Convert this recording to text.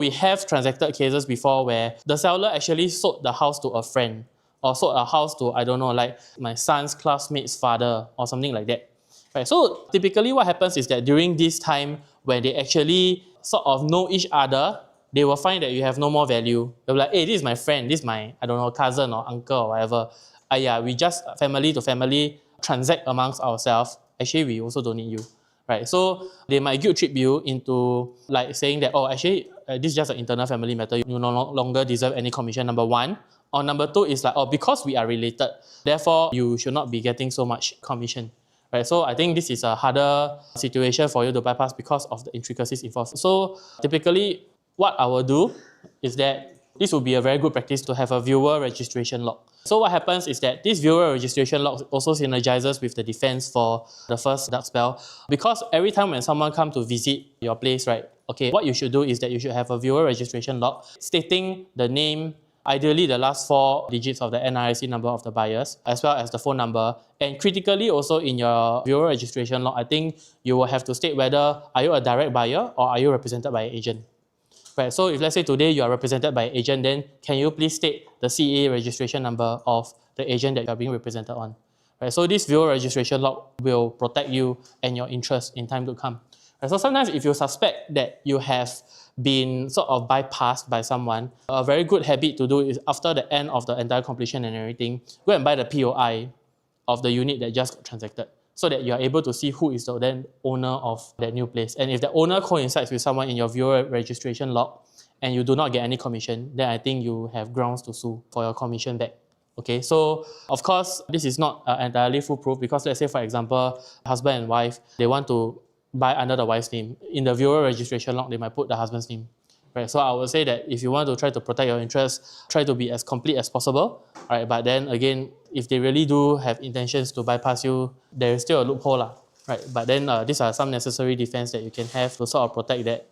We have transacted cases before where the seller actually sold the house to a friend or sold a house to, I don't know, like my son's classmate's father or something like that. Right, so typically what happens is that during this time when they actually sort of know each other, they will find that you have no more value. They'll be like, hey, this is my friend, this is my, I don't know, cousin or uncle or whatever. Yeah, we just family to family transact amongst ourselves. Actually, we also don't need you. Right, so they might guilt trip you into like saying that, oh, actually, this is just an internal family matter. You no longer deserve any commission, number one. Or number two is like, oh, because we are related, therefore you should not be getting so much commission. Right, so I think this is a harder situation for you to bypass because of the intricacies involved. So typically, what I will do is that this will be a very good practice to have a viewer registration log. So what happens is that this viewer registration log also synergizes with the defense for the first dark spell, because every time when someone comes to visit your place, right, okay, what you should do is that you should have a viewer registration log stating the name, ideally the last 4 digits of the NRIC number of the buyers, as well as the phone number. And critically also in your viewer registration log, I think you will have to state whether are you a direct buyer or are you represented by an agent. Right, so if let's say today you are represented by an agent, then can you please state the CA registration number of the agent that you are being represented on? Right, so this viewer registration log will protect you and your interests in time to come. Right, so sometimes if you suspect that you have been sort of bypassed by someone, a very good habit to do is after the end of the entire completion and everything, go and buy the POI of the unit that just got transacted, so that you are able to see who is the then owner of that new place. And if the owner coincides with someone in your viewer registration log and you do not get any commission, then I think you have grounds to sue for your commission back. Okay, so of course, this is not entirely foolproof, because let's say, for example, husband and wife, they want to buy under the wife's name. In the viewer registration log, they might put the husband's name. Right, so I would say that if you want to try to protect your interests, try to be as complete as possible. Right, but then again, if they really do have intentions to bypass you, there is still a loophole. Right, but then these are some necessary defense that you can have to sort of protect that.